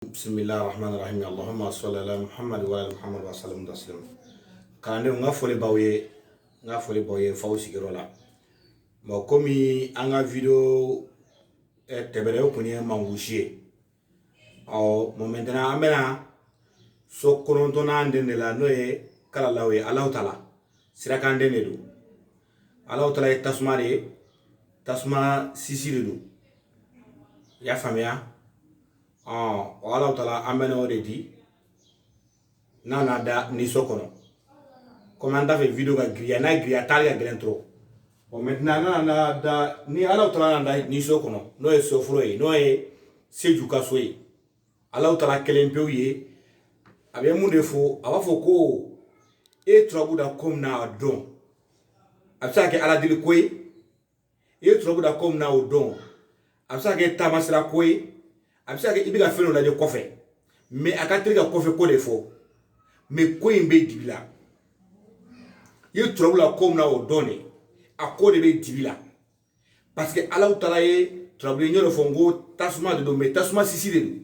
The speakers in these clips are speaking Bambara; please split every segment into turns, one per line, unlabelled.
Bismillahirrahmanirrahim. Allahumma salli ala Muhammad wa ala Muhammad wa sallam taslim. Kande nga fole bawye faw sigiro la. Mo komi anga video tebere okuni mangushie. Aw mo maintenant amena so kononto na ndende la noye kala lawe Allah taala. Siraka ndende du. Allah taala tasma sisiri du. Ya famia Allah taala amena already nana da ni sokono comme anda fait vidéo ga griya na griya talia grentro bon maintenant nana da ni Allah taala nanda ni sokono no e sofroye no e seju kasoye Allah taala kelempe ye abe mun defo aba fo ko e trabu da comme na don absa ke ala dil koy e trabu da comme na o don absa ke tamasra koy abisa ke ibiga feno la de kofe mais akatrika kofe ko defo mais ko imbe dibila ye trouble comme na o donné akode be dibila parce que Allah taala ye trouble nyoro fongo tasma de do mais tasma sisi de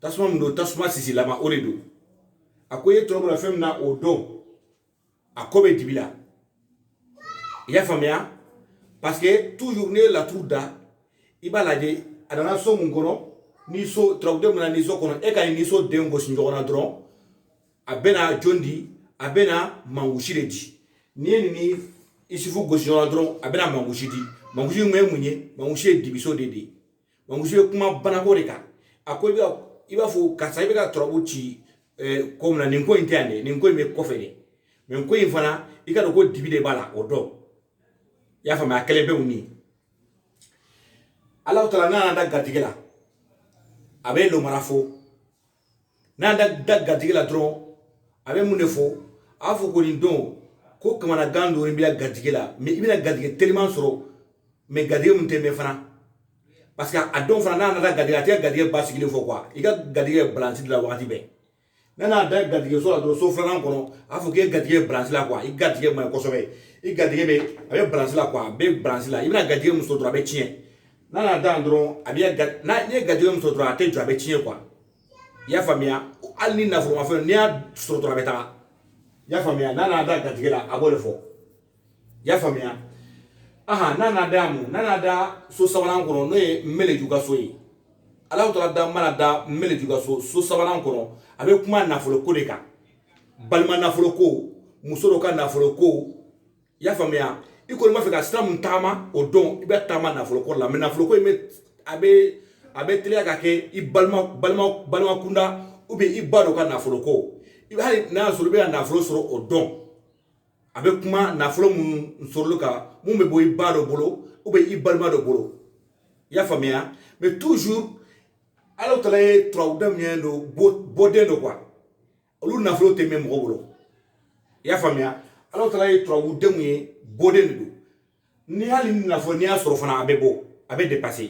tasma ndo tasma sisi la ma oredo akoye trouble la fem na o don akobe dibila ya famia parce que toujours ne la trouda ibala de adana so mun kono ni so trouble na ni so kono e ka ni so dengo sinjona dron abena jondi abena mangushiredi ni isifu gosinjona dron abena mangushidi mangushi munye mangushi dibiso dede mangushi kuma bana ko reka akoy iba fo kasa iba trouble ci comme na ninko interne ninko me kofere men ko infana ikado ko dibide bala odo ya fama kelebe uni Allah taala na da gadigela abe lo marafo na da gadigela dron abe munefo afo ko lindon ko kamana gando mbila gadigela mais ibina gadige tellement soro mais gadige mun te me fana parce que adon fana na da gadigela te gadige basigile fo quoi iga gadige balance de la wakati be na da gadige so la do so fana kono afo ke gadige balance la quoi iga gadige ma ko sobe iga gadige be abe balance la quoi be balance la ibina gadige mun so do abe tien nana dandron abia na ne gadige mun so do ate do abe tien quoi ya famia alni na formation ni a so do abe ta ya famia nana da gadige la abole fo ya famia aha nana da so sawalan kono no e mele juga so yi Allah taala da mana da mele juga so sawalan kono abe kuma na folo ko de ka balma na folo ko musoro ka na folo ko ya famia iko ma fe ka stam tama o don ibe tama na folo ko la me na folo ko me abe tele ka ke i balma kunda ube i bado ka na folo ko ibe hali na so be na folo soro o don abe kuma na folo mun soro ka mun be boy bado bolo ube i balma do bolo ya famia mais toujours alors tala traudam nyendo bodé do quoi olu na folo te même bolo ya famia alors tala traudam ye bodé do ni hali na folo ni asoro fana abe dépasser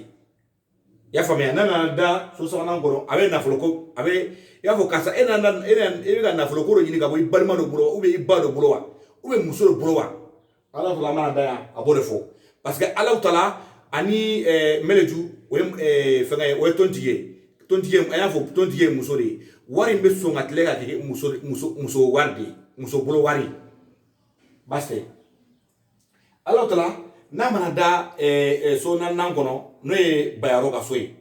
ya famia nana da so so na ngoro abe na folo ko abe ya fo kasa ena na folo ko yini ka boy balma do bolo ube i bado bolo wa ube musoro bolo wa Allah taala mana da ya abode fo parce que Allah taala ani meleju o fenga o tontiye aya fo tontiye musori wari mbe so ngatle ga ke muso wardi muso bolo wari baste Allah taala na mana da so nan kono no e bayaro ka soyi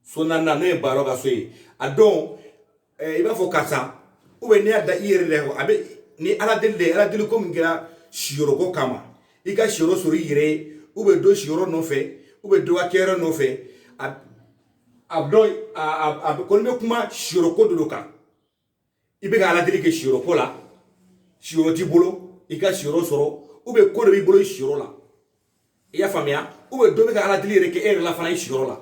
so nan no e bayaro ka soyi adon iba fo kasa ube ni ada ire de abe ni ala dele ko ngira shiro ko kama ika shiro sori ire ube do shiro no fe ube do akero no fe abdon konbe kuma shiro ko dodoka ibe ga ala dele ke shiro ko la shiro ti bolo ika shiro soro ube ko do bolo shiro la ya famia ube do be ga ala dele ke la fana shiro la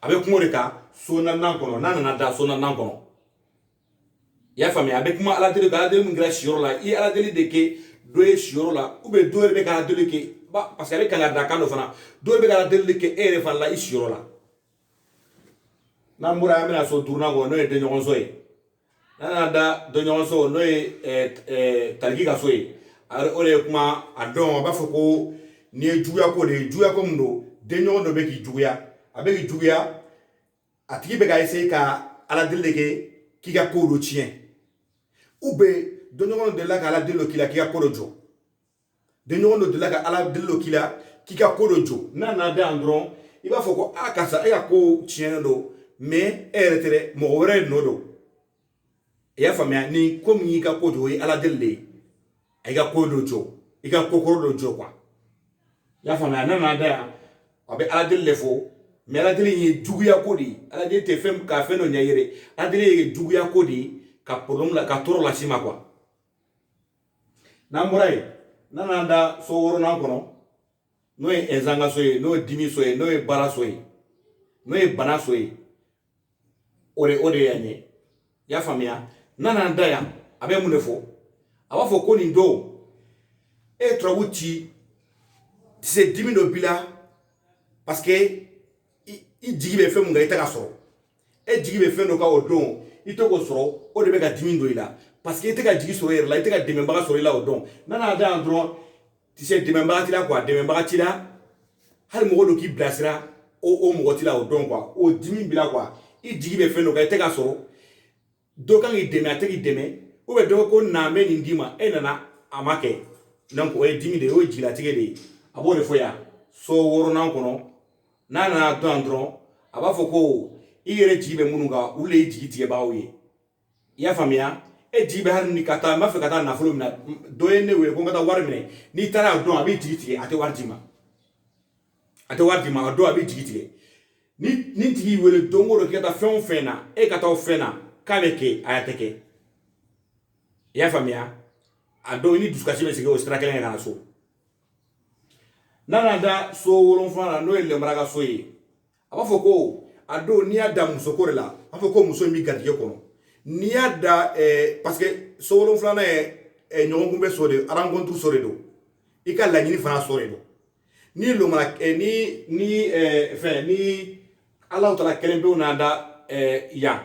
abe kuma de ka so nan kono nana da so nan kono ya famia abe kuma ala dele mun gra shiro la i ala dele de ke do e shiro la ube do be ga ala dele ke ba parce que avec la dakando fana do be ga dele ke fa la ishiro la na mura amena so tourna go no e de nyon so e na da de nyon so no e talgi ga so e ole kuma adon ba foko ni juya ko de juya ko mdo de nyon do be ki juya abe ki juya a tigi bɛ ka essayer ka ala deli de kɛ k'i ka ko dɔ tiɲɛ ou bien dɔnɲɔgɔn dɔ la ka ala deli dɔ k'i la k'i ka ko dɔ jɔ dɔnɲɔgɔn dɔ la ka ala deli dɔ k'i la k'i ka ko dɔ jɔ n'a nana da yan dɔrɔn i b'a fɔ ko a karisa e ka ko tiɲɛnen don mais e yɛrɛ tɛ dɛ mɔgɔ wɛrɛ nɔ don i y'a faamuya ni ko min y'i ka ko jɔ o ye ala deli de ye a y'i ka ko dɔ jɔ i ka ko kɔrɔ dɔ jɔ quoi i y'a faamuya n'a nana da yan a bɛ ala deli de fɔ mais ala deli ye juguya ko de ye ala deli tɛ fɛn ka fɛn dɔ ɲɛ yɛrɛ ala deli ye juguya ko de ye ka problème la ka tɔɔrɔ las'i ma quoi n'an bɔra yen n'an nana da so wɔɔrɔnan kɔnɔ n'o ye ɛnzan ka so ye n'o ye dimi so ye n'o ye baara so ye n'o ye bana so ye o de ye yan ye i y'a faamuya n'a nana da yan a bɛ mun de fɔ a b'a fɔ ko nin don e ye turabu ci tɛ se dimi dɔ b'i la parce que i jigi bɛ fɛn mun kan i tɛ ka sɔrɔ e jigi bɛ fɛn dɔ kan o don i tɛ k'o sɔrɔ o de bɛ ka dimi don i la parce que i tɛ ka jigi sɔrɔ i yɛrɛ la i tɛ ka dɛmɛbaga sɔrɔ i la o don n'a nana da yan dɔrɔn tɛ se dɛmɛbaga t'i la quoi dɛmɛbaga t'i la hali mɔgɔ dɔ k'i bilasira o mɔgɔ t'i la o don quoi o dimi b'i la quoi i jigi bɛ fɛn dɔ kan i tɛ ka sɔrɔ dɔ kan k'i dɛmɛ a tɛ k'i dɛmɛ ou bien dɔ ko na n bɛ nin d'i ma e nana a ma kɛ donc o ye dimi de ye o ye jigilatigɛ de ye a b'o de fɔ yan so wɔɔrɔnan kɔnɔ n'a nana dɔn dɔrɔn a b'a fɔ ko i yɛrɛ jigi bɛ minnu kan olu de ye jigi tigɛbagaw ye i y'a faamuya e jigi bɛ hali ni ka taa n b'a fɛ ka taa nafolo minɛ dɔ ye ne wele ko n ka taa wari minɛ n'i taara a dɔn a b'i jigi tigɛ a tɛ wari d'i ma a tɛ wari d'i ma a dɔn a b'i jigi tigɛ ni tigi y'i wele don o don k'i ka taa fɛn o fɛn na e ka taa o fɛn na k'a bɛ kɛ a tɛ kɛ i y'a faamuya a dɔn i ni dusukasi bɛ sigi o sira kelen kan ka na so n'a nana da so wolonfila la n'o ye lemara ka so ye a b'a fɔ ko a don n'i y'a da musoko de la a b'a fɔ ko muso in b'i garijɛgɛ kɔnɔ n'i y'a da parce que so wolonfilanan ye ɲɔgɔnkunbɛ so de rencontre so de don i ka laɲini fana so de don ni lomara ni ala taala kelen pewu n'a da yan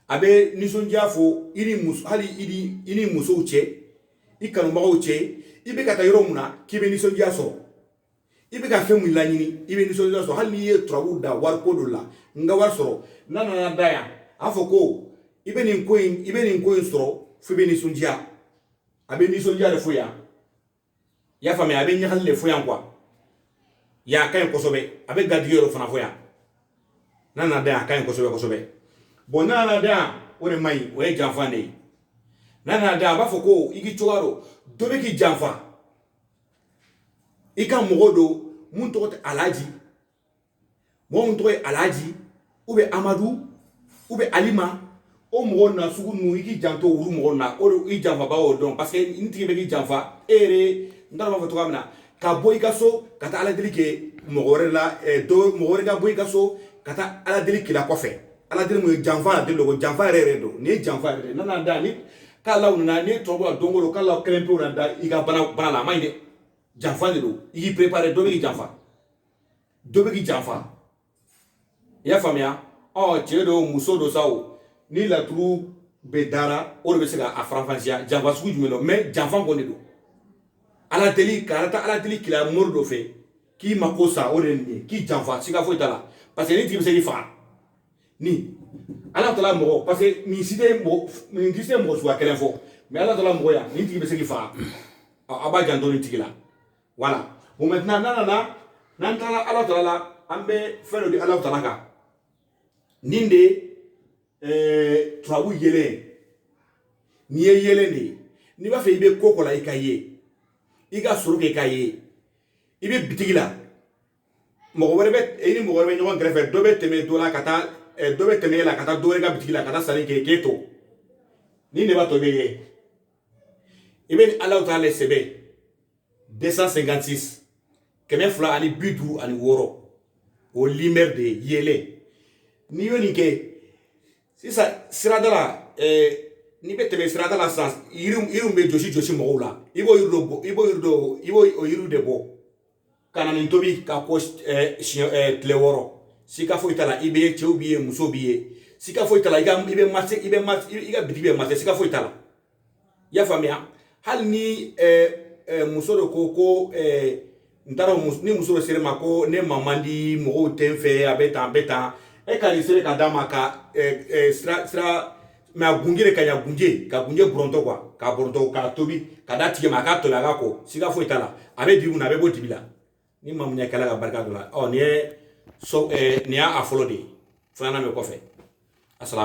a bɛ nisɔndiya fɔ hali i ni musow cɛ i kanubagaw cɛ i bɛ ka taa yɔrɔ mun na k'i bɛ nisɔndiya sɔrɔ i bɛ ka fɛn min laɲini i bɛ nisɔndiya sɔrɔ hali n'i ye turabu da wariko dɔ la n ka wari sɔrɔ n'a nana da yan a fɔ ko i bɛ nin ko in sɔrɔ f'i bɛ nisɔndiya a bɛ nisɔndiya de fɔ yan i y'a faamuya a bɛ ɲagali de fɔ yan quoi yan a ka ɲi kosɛbɛ a bɛ garijɛgɛ yɔrɔ fana fɔ yan n'a nana da yan a ka ɲi kosɛbɛ kosɛbɛ bon n'a nana da yan o de man ɲi o ye janfa de ye n'a nana da yan a b'a fɔ ko i k'i cogoya dɔn dɔ bɛ k'i janfa i ka mɔgɔ don mun tɔgɔ tɛ alaji mɔgɔ mun tɔgɔ ye alaji ou bien amadu ou bien alima o mɔgɔ na sugu ninnu i k'i janto olu mɔgɔ na o de i janfaba o dɔn parce que n tigi bɛ k'i janfa e yɛrɛ n t'a dɔn b'a fɔ cogoya min na ka bɔ i ka so ka taa ala deli kɛ mɔgɔ wɛrɛ la mɔgɔ wɛrɛ ka bɔ i ka so ka taa ala deli kɛlɛ kɔfɛ ala deli mun ye janfa la deli ko janfa yɛrɛ don nin ye janfa yɛrɛ de nana da ni k'alaw nana ni tɔgɔ la don o don k'alaw kelen pewu na da i ka bana la a ma ɲi dɛ janfa de don i k'i préparer dɔ bɛ k'i janfa i y'a faamuya cɛ do muso do sa o ni laturu bɛ dara o de bɛ se ka a faranfasiya janfa sugu jumɛn don mais janfa kɔni don ala deli ka taa ala deli kɛlɛ mori dɔ fɛ k'i mako sa o de ye nin ye k'i janfa siga foyi t'a la parce que ni tigi bɛ se k'i faga ni ala tala mɔgɔ parce que nin tɛ se mɔgɔ suguya kelen fɔ mais ala tala mɔgɔ yan nin tigi bɛ se k'i faga a b'a janto nin tigi la voilà bon maintenant n'an taara ala tala la an bɛ fɛn dɔ di ala tala kan nin de turabu yelen nin ye yelen de ye n'i b'a fɛ i bɛ ko ko la i ka ye i ka sɔrɔ kɛ i ka ye i bɛ bitigi la mɔgɔ wɛrɛ bɛ i ni mɔgɔ wɛrɛ bɛ ɲɔgɔn kɛrɛfɛ dɔ bɛ tɛmɛ dɔ la ka taa dɔ bɛ tɛmɛ e la ka taa dɔ wɛrɛ ka bitigi la ka taa sanni kɛ k'e to nin de b'a to i bɛ ye i bɛ ni ala tala le sɛbɛn 256 256 o limɛri de ye yelen n'i y'o nin kɛ sisan sirada la n'i bɛ tɛmɛ sirada la sisan yiriw bɛ jɔsi mɔgɔw la i b'o yiriw de bɔ ka na nin tobi ka ko tile 6 sika foyi t'a la i bɛ cɛw b'i ye muso b'i ye sika foyi t'a la i ka bitigi bɛ marché sika foyi t'a la i y'a faamuya hali ni muso dɔ ko n t'a dɔn ni muso dɔ sera ma ko ne ma man di mɔgɔw tɛ n fɛ a bɛ tan e ka ni sere ka dama ka sira mais gungire ka ya gunje bronto quoi ka bronto ka tobi ka da tige ma ka to la ko siga fo itala abe dibu na be bo dibila ni mamunya kala ka barka dola o ni so ni a follow de fana me ko fe assalamu